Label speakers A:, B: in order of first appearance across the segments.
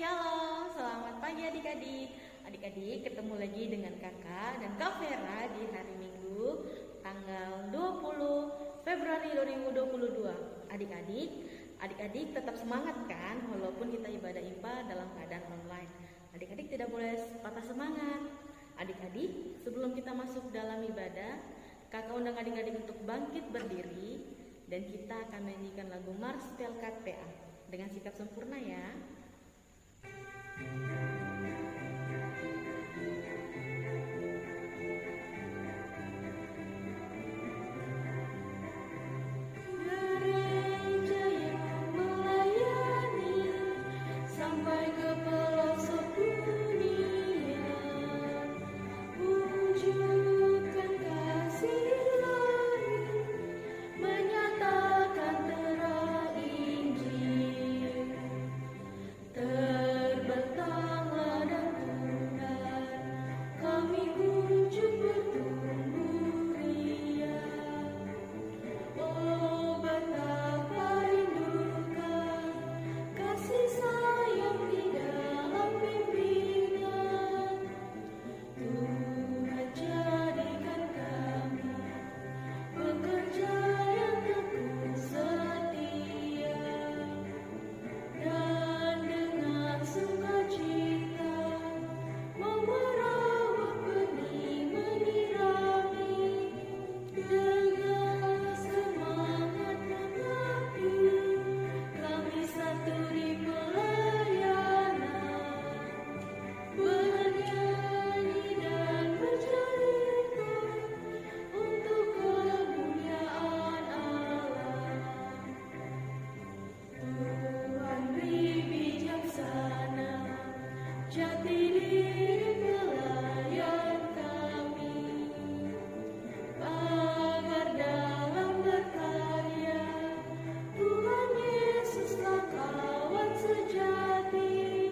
A: Shalom, selamat pagi adik-adik. Adik-adik ketemu lagi dengan kakak dan Kak Vera di hari Minggu tanggal 20 Februari 2022. Adik-adik tetap semangat kan walaupun kita ibadah IPA dalam keadaan online. Adik-adik tidak boleh patah semangat. Adik-adik, sebelum kita masuk dalam ibadah, kakak undang adik-adik untuk bangkit berdiri dan kita akan menyanyikan lagu Mars Pelkat PA dengan sikap sempurna ya. Gereja yang melayani sampai ke pelosok dunia, wujudkan kasih ilahi, menyatakan terang Injil. Terbentanglah dan tundar, kami kunjung bertumbuh riang. Oh betapa rindukan kasih sayang di dalam bimbingan. Tuhan jadikan kami pekerja yang tekun setia, dan dengan sukacita memerawat benih menyirami, dengan semangat mengabdi kami satu di pelayanan, bernyanyi dan bercerita untuk kemuliaan Allah. Tuhan beri bijaksana, jati diri pelayan kami, agar dalam berkarya Tuhan Yesuslah kawan sejati.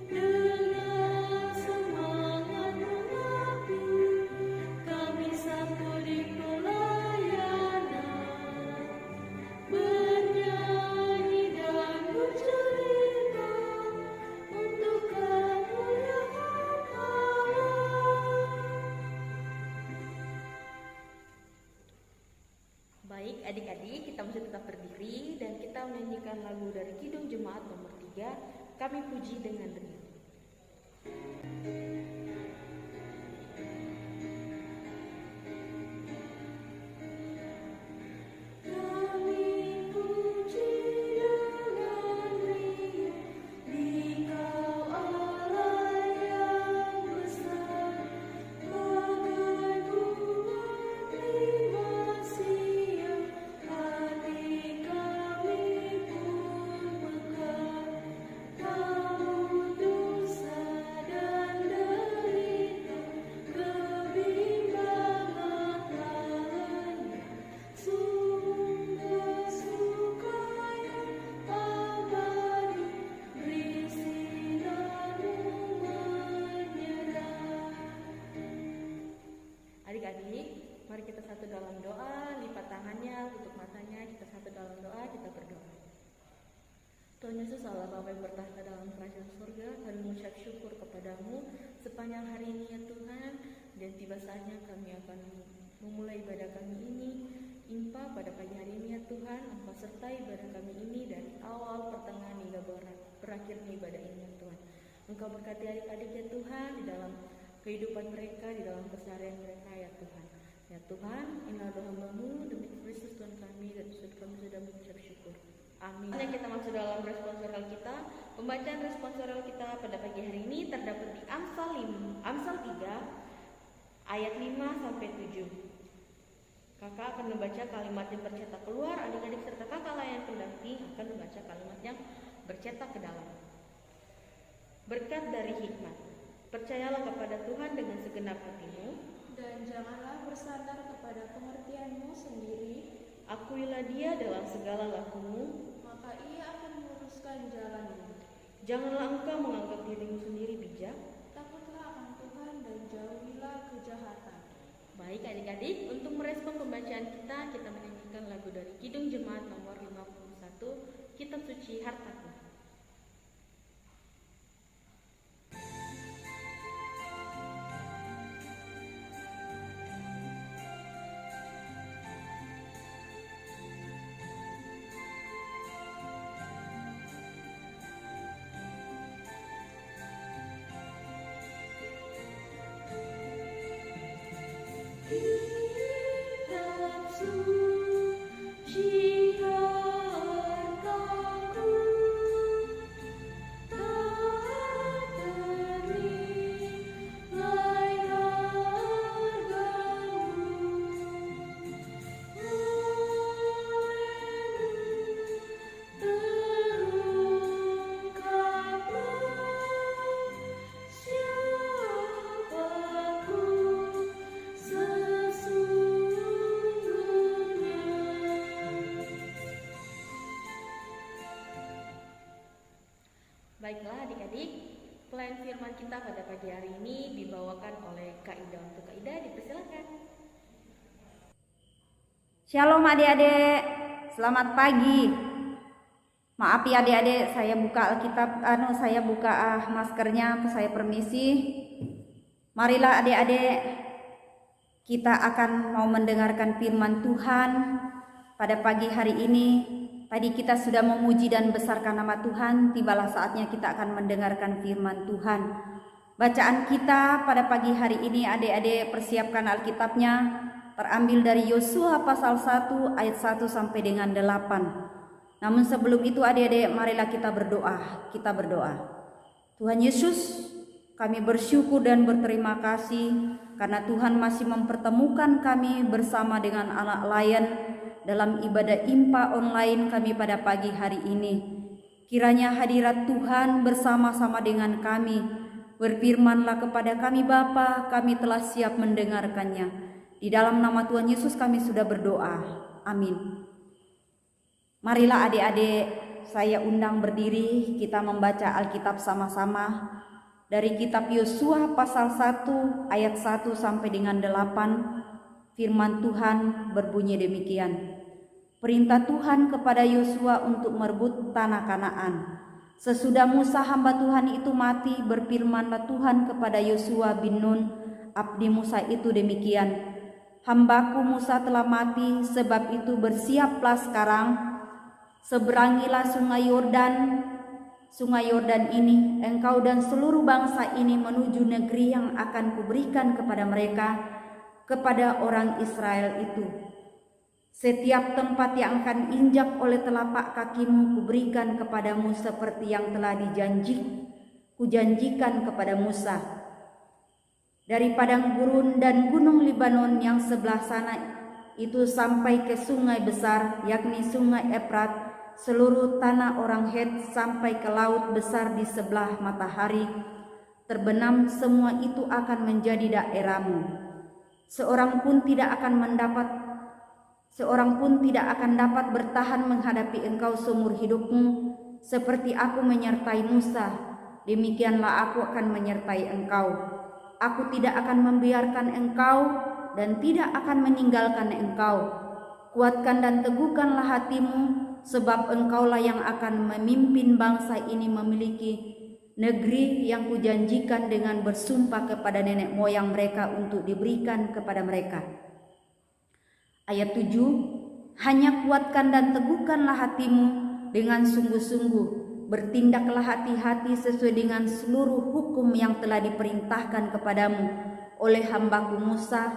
A: Dengan semangat mengabdi kami satu di pelayanan, bernyanyi dan bercerita untuk kemuliaan Allah. Baik adik-adik, kita masih tetap berdiri dan kita menyanyikan lagu dari Kidung Jemaat nomor 3, Kami Puji Dengan Riang. Kami puji dengan riang, Dikau Allah yang besar, bagai bunga primasia, hati kami pun mekar. Kamu dosa dan derita, kebimbangan lalanya, sungguh suka yang abadi, berisi lalu menyerah. Adik-adik, mari kita satu dalam doa, lipat tangannya, tutup matanya, kita satu dalam doa, kita berdoa. Tuhan Yesus Allah Bapa yang bertahta dalam kerajaan surga, kami mengucap syukur kepadamu sepanjang hari ini ya Tuhan, dan tiba saatnya kami akan memulai ibadah kami ini. IMPA pada pagi hari ini ya Tuhan, Engkau sertai ibadah kami ini dari awal, pertengahan hingga berakhirnya ibadah ini ya Tuhan. Engkau berkati adik-adik ya Tuhan di dalam kehidupan mereka, di dalam keseharian mereka ya Tuhan. Ya Tuhan, inilah doa hamba-Mu demi Kristus Tuhan kami, dan kami sudah mengucap syukur. Amin. Kita masuk dalam responsorial kita. Pembacaan responsorial kita pada pagi hari ini terdapat di Amsal 3 ayat 5 sampai 7. Kakak akan membaca kalimat yang bercetak keluar, adik-adik serta kakak layan pendamping akan membaca kalimat yang bercetak ke dalam. Berkat dari hikmat. Percayalah kepada Tuhan dengan segenap hatimu,
B: dan janganlah bersandar kepada pengertianmu sendiri,
A: akuilah Dia dalam segala lakumu,
B: maka ia akan meluruskan jalanmu.
A: janganlah engkau menganggap dirimu sendiri bijak.
B: Takutlah akan Tuhan dan jauhilah kejahatan.
A: Baik adik-adik, untuk merespon pembacaan kita menyanyikan lagu dari Kidung Jemaat nomor 51, Kitab Suci Hartaku. Baiklah adik-adik, pelayan firman kita pada pagi hari ini dibawakan oleh Kak Ida. Untuk Kak Ida dipersilakan.
C: Shalom adik-adik, selamat pagi. Maaf ya adik-adik, saya buka Alkitab, saya buka maskernya, saya permisi. Marilah adik-adik, kita akan mau mendengarkan firman Tuhan pada pagi hari ini. Tadi kita sudah memuji dan besarkan nama Tuhan, tibalah saatnya kita akan mendengarkan firman Tuhan. Bacaan kita pada pagi hari ini adik-adik persiapkan Alkitabnya, terambil dari Yosua pasal 1 ayat 1 sampai dengan 8. Namun sebelum itu adik-adik marilah kita berdoa. Kita berdoa. Tuhan Yesus, kami bersyukur dan berterima kasih karena Tuhan masih mempertemukan kami bersama dengan anak layan dalam ibadah IMPA online kami pada pagi hari ini. Kiranya hadirat Tuhan bersama-sama dengan kami. Berfirmanlah kepada kami Bapa, kami telah siap mendengarkannya. Di dalam nama Tuhan Yesus kami sudah berdoa. Amin. Marilah adik-adik, saya undang berdiri, kita membaca Alkitab sama-sama. Dari kitab Yosua pasal 1 ayat 1 sampai dengan 8. Firman Tuhan berbunyi demikian. Perintah Tuhan kepada Yosua untuk merebut tanah Kanaan. Sesudah Musa hamba Tuhan itu mati, berfirmanlah Tuhan kepada Yosua bin Nun, abdi Musa itu demikian. Hambaku Musa telah mati, sebab itu bersiaplah sekarang, seberangilah sungai Yordan ini, engkau dan seluruh bangsa ini menuju negeri yang akan kuberikan kepada mereka, kepada orang Israel itu. Setiap tempat yang akan injak oleh telapak kakimu kuberikan kepadamu seperti yang telah kujanjikan kepada Musa. Dari padang gurun dan gunung Libanon yang sebelah sana itu sampai ke sungai besar, yakni sungai Efrat, seluruh tanah orang Het sampai ke laut besar di sebelah matahari, terbenam semua itu akan menjadi daerahmu. Seorang pun tidak akan dapat bertahan menghadapi engkau seumur hidupmu, seperti aku menyertai Musa, demikianlah aku akan menyertai engkau. Aku tidak akan membiarkan engkau dan tidak akan meninggalkan engkau. Kuatkan dan teguhkanlah hatimu, sebab engkaulah yang akan memimpin bangsa ini memiliki negeri yang kujanjikan dengan bersumpah kepada nenek moyang mereka untuk diberikan kepada mereka. Ayat 7, hanya kuatkan dan teguhkanlah hatimu dengan sungguh-sungguh, bertindaklah hati-hati sesuai dengan seluruh hukum yang telah diperintahkan kepadamu oleh hambaku Musa.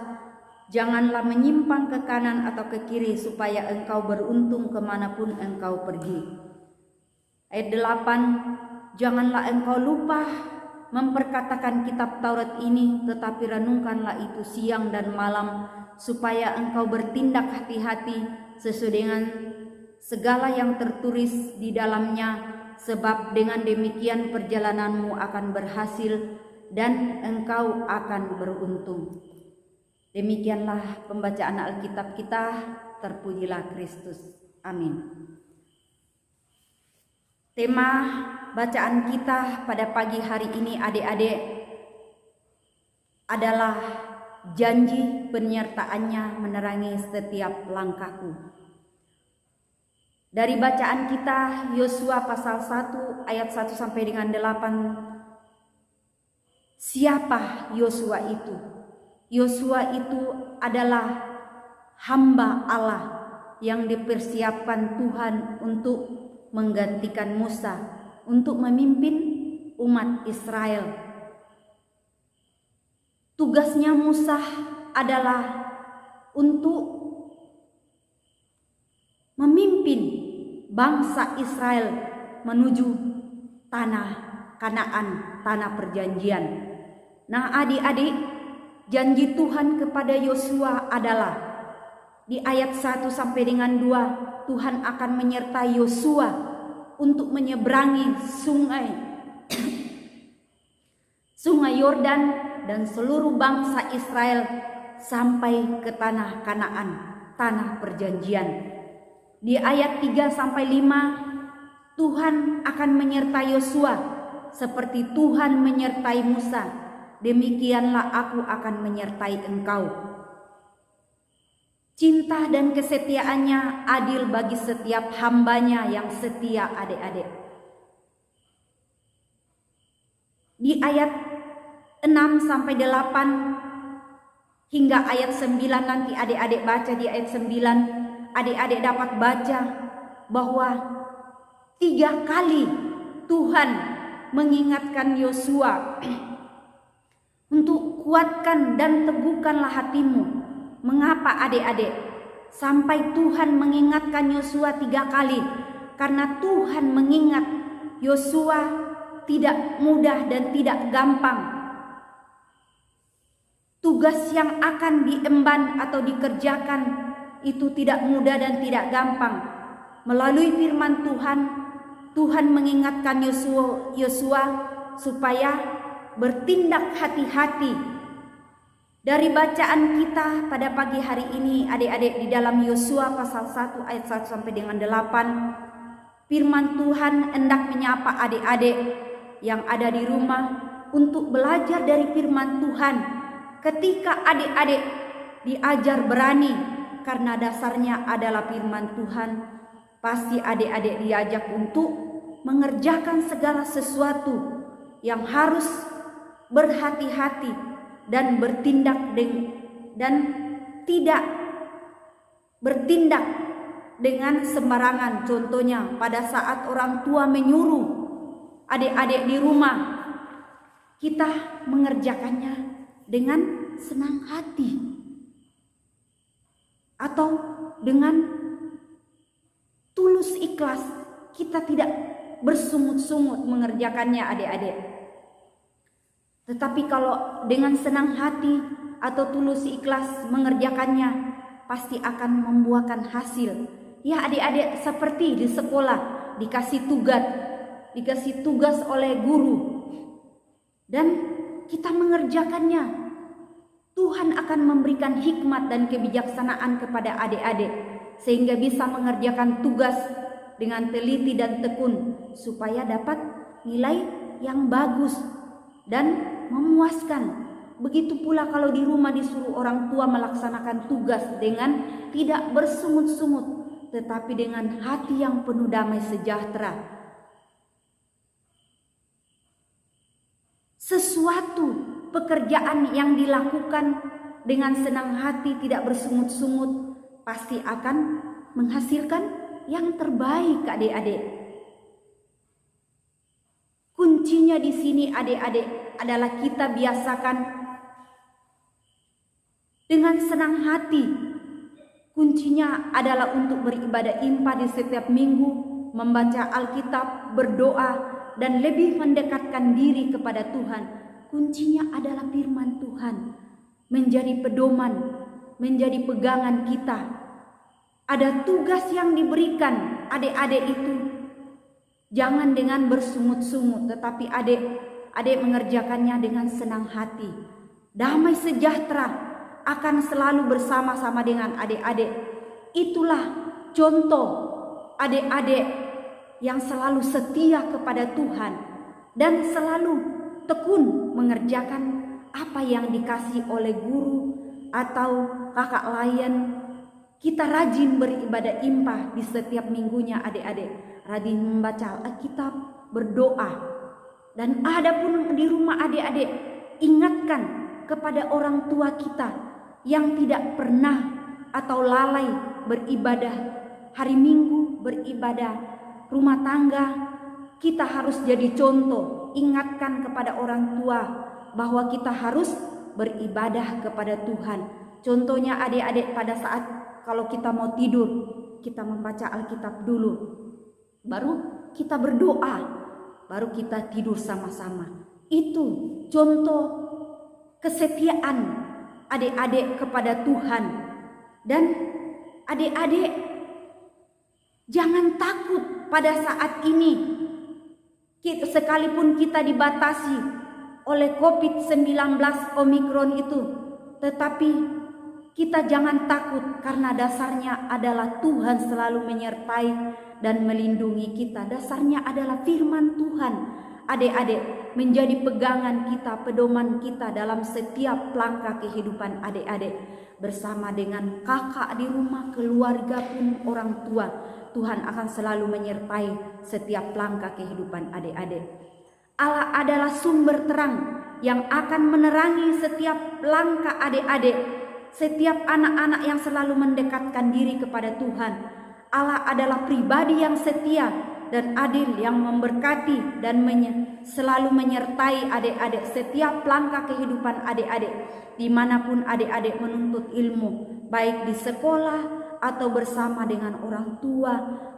C: Janganlah menyimpang ke kanan atau ke kiri supaya engkau beruntung kemanapun engkau pergi. Ayat 8, janganlah engkau lupa memperkatakan kitab Taurat ini, tetapi renungkanlah itu siang dan malam, supaya engkau bertindak hati-hati sesuai dengan segala yang tertulis di dalamnya, sebab dengan demikian perjalananmu akan berhasil dan engkau akan beruntung. Demikianlah pembacaan Alkitab kita, terpujilah Kristus. Amin. Tema bacaan kita pada pagi hari ini adik-adik adalah janji penyertaannya menerangi setiap langkahku. Dari bacaan kita Yosua pasal 1 ayat 1 sampai dengan 8. Siapa Yosua itu? Yosua itu adalah hamba Allah yang dipersiapkan Tuhan untuk menggantikan Musa, untuk memimpin umat Israel. Tugasnya Musa adalah untuk memimpin bangsa Israel menuju tanah Kanaan, tanah perjanjian. Nah adik-adik, janji Tuhan kepada Yosua adalah di ayat 1 sampai dengan 2, Tuhan akan menyertai Yosua untuk menyeberangi sungai Yordan dan seluruh bangsa Israel sampai ke tanah Kanaan, tanah perjanjian. Di ayat 3 sampai 5, Tuhan akan menyertai Yosua seperti Tuhan menyertai Musa, demikianlah aku akan menyertai engkau. Cinta dan kesetiaannya adil bagi setiap hambanya yang setia, adik-adik. Di ayat 6-8 hingga ayat 9 nanti adik-adik baca di ayat 9, adik-adik dapat baca bahwa 3 kali Tuhan mengingatkan Yosua untuk kuatkan dan teguhkanlah hatimu. Mengapa adik-adik? Sampai Tuhan mengingatkan Yosua 3 kali. Karena Tuhan mengingat Yosua tidak mudah dan tidak gampang. Tugas yang akan diemban atau dikerjakan itu tidak mudah dan tidak gampang. Melalui firman Tuhan, Tuhan mengingatkan Yosua supaya bertindak hati-hati. Dari bacaan kita pada pagi hari ini adik-adik di dalam Yosua pasal 1 ayat 1 sampai dengan 8, firman Tuhan hendak menyapa adik-adik yang ada di rumah untuk belajar dari firman Tuhan. Ketika adik-adik diajar berani karena dasarnya adalah firman Tuhan, pasti adik-adik diajak untuk mengerjakan segala sesuatu yang harus berhati-hati dan bertindak dan tidak bertindak dengan sembarangan. Contohnya pada saat orang tua menyuruh adik-adik di rumah, kita mengerjakannya dengan senang hati atau dengan tulus ikhlas. Kita tidak bersungut-sungut mengerjakannya adik-adik. Tetapi kalau dengan senang hati atau tulus ikhlas mengerjakannya, pasti akan membuahkan hasil. Ya adik-adik, seperti di sekolah dikasih tugas oleh guru dan kita mengerjakannya, Tuhan akan memberikan hikmat dan kebijaksanaan kepada adik-adik sehingga bisa mengerjakan tugas dengan teliti dan tekun supaya dapat nilai yang bagus dan memuaskan. Begitu pula kalau di rumah disuruh orang tua melaksanakan tugas dengan tidak bersungut-sungut, tetapi dengan hati yang penuh damai sejahtera. Sesuatu pekerjaan yang dilakukan dengan senang hati, tidak bersungut-sungut, pasti akan menghasilkan yang terbaik adik-adik. Kuncinya di sini adik-adik adalah kita biasakan dengan senang hati. Kuncinya adalah untuk beribadah impa di setiap minggu, membaca Alkitab, berdoa, dan lebih mendekatkan diri kepada Tuhan. Kuncinya adalah firman Tuhan, menjadi pedoman, menjadi pegangan kita. Ada tugas yang diberikan adik-adik itu, jangan dengan bersungut-sungut, tetapi adik mengerjakannya dengan senang hati. Damai sejahtera akan selalu bersama-sama dengan adik-adik. Itulah contoh adik-adik yang selalu setia kepada Tuhan dan selalu tekun mengerjakan apa yang dikasih oleh guru atau kakak lain. Kita rajin beribadah impa di setiap minggunya adik-adik, rajin membaca Alkitab, berdoa. Dan adapun di rumah adik-adik, ingatkan kepada orang tua kita yang tidak pernah atau lalai beribadah hari Minggu, beribadah rumah tangga. Kita harus jadi contoh, ingatkan kepada orang tua bahwa kita harus beribadah kepada Tuhan. Contohnya adik-adik, pada saat kalau kita mau tidur, kita membaca Alkitab dulu, baru kita berdoa, baru kita tidur sama-sama. Itu contoh kesetiaan adik-adik kepada Tuhan. Dan adik-adik jangan takut pada saat ini. Sekalipun kita dibatasi oleh COVID-19 Omikron itu, tetapi kita jangan takut karena dasarnya adalah Tuhan selalu menyertai dan melindungi kita. Dasarnya adalah firman Tuhan adik-adik menjadi pegangan kita, pedoman kita dalam setiap langkah kehidupan adik-adik. Bersama dengan kakak di rumah, keluarga pun, orang tua, Tuhan akan selalu menyertai setiap langkah kehidupan adik-adik. Allah adalah sumber terang yang akan menerangi setiap langkah adik-adik, setiap anak-anak yang selalu mendekatkan diri kepada Tuhan. Allah adalah pribadi yang setia dan adil, yang memberkati dan selalu menyertai adik-adik setiap langkah kehidupan adik-adik, dimanapun adik-adik menuntut ilmu, baik di sekolah atau bersama dengan orang tua,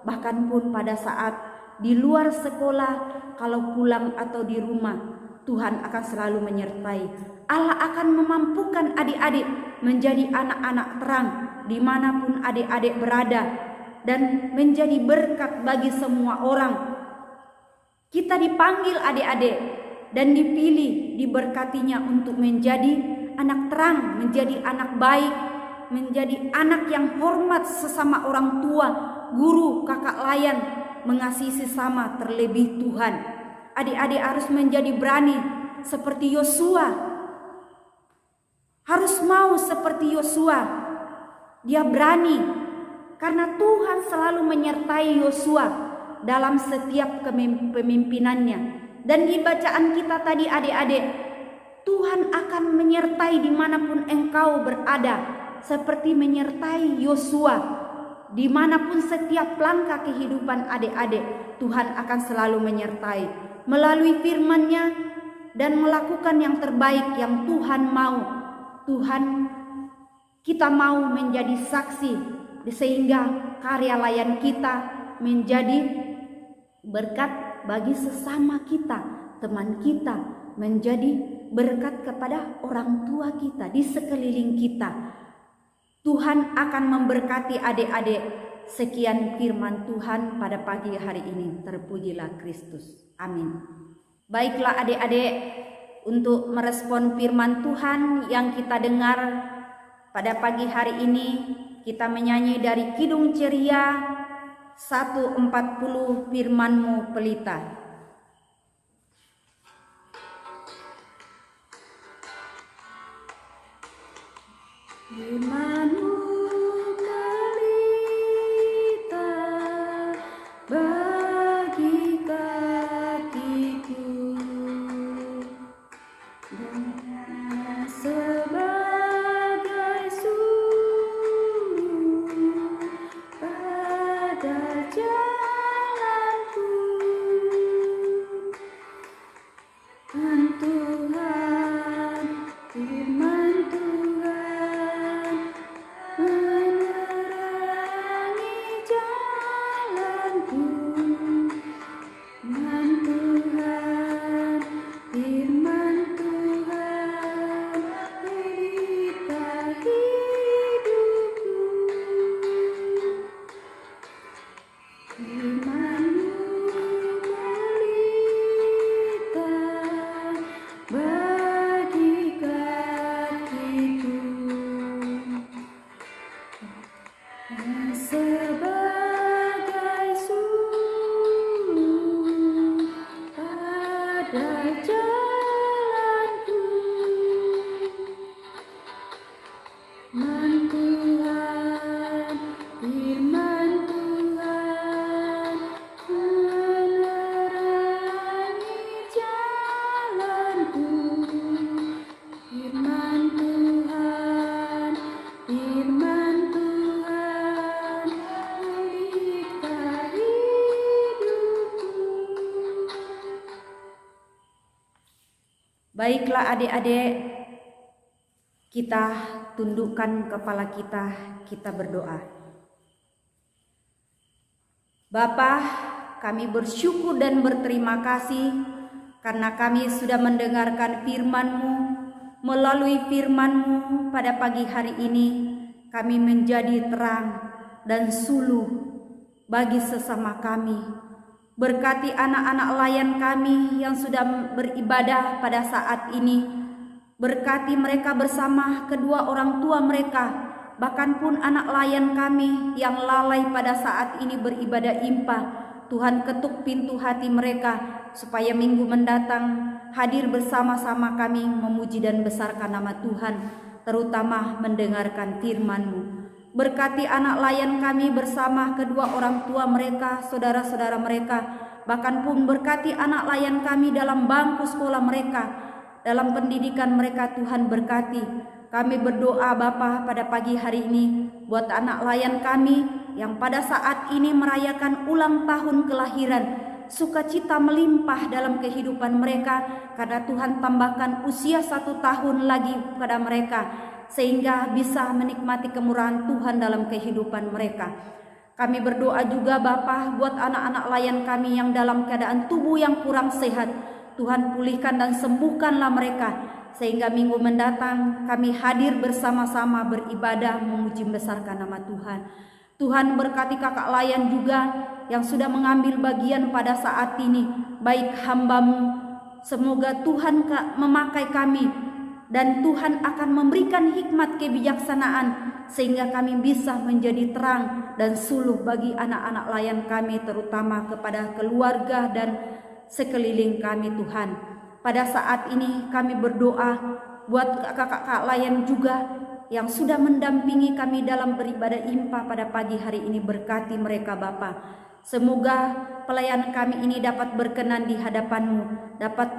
C: bahkan pun pada saat di luar sekolah, kalau pulang atau di rumah, Tuhan akan selalu menyertai. Allah akan memampukan adik-adik menjadi anak-anak terang dimanapun adik-adik berada, dan menjadi berkat bagi semua orang. Kita dipanggil adik-adik dan dipilih, diberkatinya untuk menjadi anak terang, menjadi anak baik, menjadi anak yang hormat sesama orang tua, guru, kakak layan, mengasihi sesama, terlebih Tuhan. Adik-adik harus menjadi berani seperti Yosua. Harus mau seperti Yosua. Dia berani karena Tuhan selalu menyertai Yosua dalam setiap kepemimpinannya. Dan di bacaan kita tadi adik-adik, Tuhan akan menyertai dimanapun engkau berada, seperti menyertai Yosua. Dimanapun setiap langkah kehidupan adik-adik, Tuhan akan selalu menyertai melalui firman-Nya dan melakukan yang terbaik yang Tuhan mau. Kita mau menjadi saksi, sehingga karya layan kita menjadi berkat bagi sesama kita, teman kita, menjadi berkat kepada orang tua kita di sekeliling kita. Tuhan akan memberkati adik-adik. Sekian firman Tuhan pada pagi hari ini. Terpujilah Kristus. Amin. Baiklah adik-adik, untuk merespon firman Tuhan yang kita dengar pada pagi hari ini, kita menyanyi dari Kidung Ceria 140, Firman-Mu Pelita. Firman-Mu pelita bagi kakiku dan sebagai suluh pada jalanku. Tuhan, firman Tuhan menerangi jalanku. Firman Tuhan, firman Tuhan pelita hidupku. Firman-Mu pelita bagi kakiku dan sebagai suluh pada jalanku. Firman Tuhan, firman Tuhan menerangi jalanku. Firman Tuhan, firman Tuhan pelita hidupku. Baiklah adik-adik, kita tundukkan kepala kita berdoa. Bapa, kami bersyukur dan berterima kasih karena kami sudah mendengarkan firman-Mu. Melalui firman-Mu pada pagi hari ini, kami menjadi terang dan suluh bagi sesama kami. Berkati anak-anak layan kami yang sudah beribadah pada saat ini. Berkati mereka bersama kedua orang tua mereka, bahkan pun anak layan kami yang lalai pada saat ini beribadah impah. Tuhan ketuk pintu hati mereka supaya minggu mendatang hadir bersama-sama kami memuji dan besarkan nama Tuhan, terutama mendengarkan firman-Mu. Berkati anak layan kami bersama kedua orang tua mereka, saudara-saudara mereka, bahkan pun berkati anak layan kami dalam bangku sekolah mereka, dalam pendidikan mereka. Tuhan berkati. Kami berdoa Bapa pada pagi hari ini buat anak layan kami yang pada saat ini merayakan ulang tahun kelahiran. Sukacita melimpah dalam kehidupan mereka karena Tuhan tambahkan usia 1 tahun lagi pada mereka, sehingga bisa menikmati kemurahan Tuhan dalam kehidupan mereka. Kami berdoa juga Bapa buat anak-anak layan kami yang dalam keadaan tubuh yang kurang sehat. Tuhan pulihkan dan sembuhkanlah mereka, sehingga minggu mendatang kami hadir bersama-sama beribadah memuji besarkan nama Tuhan. Tuhan berkati kakak layan juga yang sudah mengambil bagian pada saat ini, baik hamba-Mu. Semoga Tuhan memakai kami dan Tuhan akan memberikan hikmat kebijaksanaan sehingga kami bisa menjadi terang dan suluh bagi anak-anak layan kami, terutama kepada keluarga dan sekeliling kami Tuhan. Pada saat ini kami berdoa buat kakak-kakak layan juga yang sudah mendampingi kami dalam beribadah impa pada pagi hari ini. Berkati mereka Bapa. Semoga pelayanan kami ini dapat berkenan di hadapan-Mu, dapat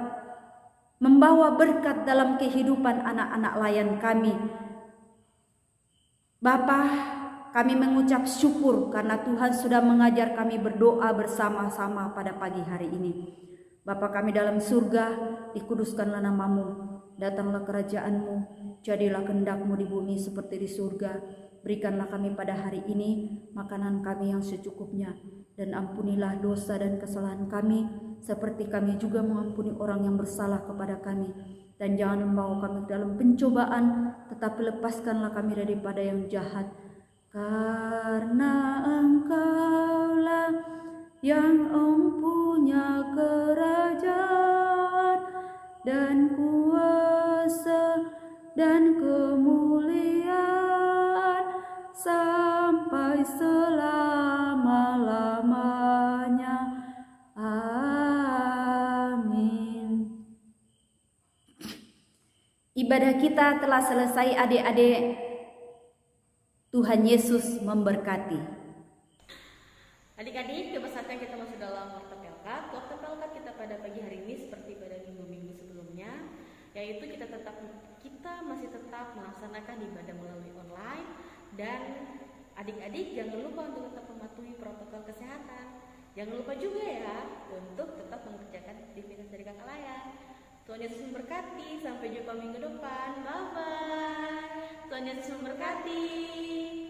C: membawa berkat dalam kehidupan anak-anak layan kami. Bapa, kami mengucap syukur karena Tuhan sudah mengajar kami berdoa bersama-sama pada pagi hari ini. Bapa kami dalam surga, dikuduskanlah nama-Mu, datanglah kerajaan-Mu, jadilah kehendak-Mu di bumi seperti di surga. Berikanlah kami pada hari ini makanan kami yang secukupnya, dan ampunilah dosa dan kesalahan kami, seperti kami juga mengampuni orang yang bersalah kepada kami. Dan jangan membawa kami ke dalam pencobaan, tetapi lepaskanlah kami daripada yang jahat. Karena Engkaulah yang empunya kerajaan dan kuasa dan kemuliaan sampai selama-lamanya. Amin. Ibadah kita telah selesai adik-adik. Tuhan Yesus memberkati.
A: Adik-adik, kebesaran kita masuk dalam waktu pelkat. Waktu pelkat kita pada pagi hari ini seperti pada minggu-minggu sebelumnya, yaitu kita masih tetap melaksanakan ibadah melalui online. Dan adik-adik jangan lupa untuk tetap mematuhi protokol kesehatan. Jangan lupa juga ya untuk tetap mengerjakan aktivitas dari kakak layan. Tuhan Yesus memberkati. Sampai jumpa minggu depan. Bye bye. Tuhan Yesus memberkati.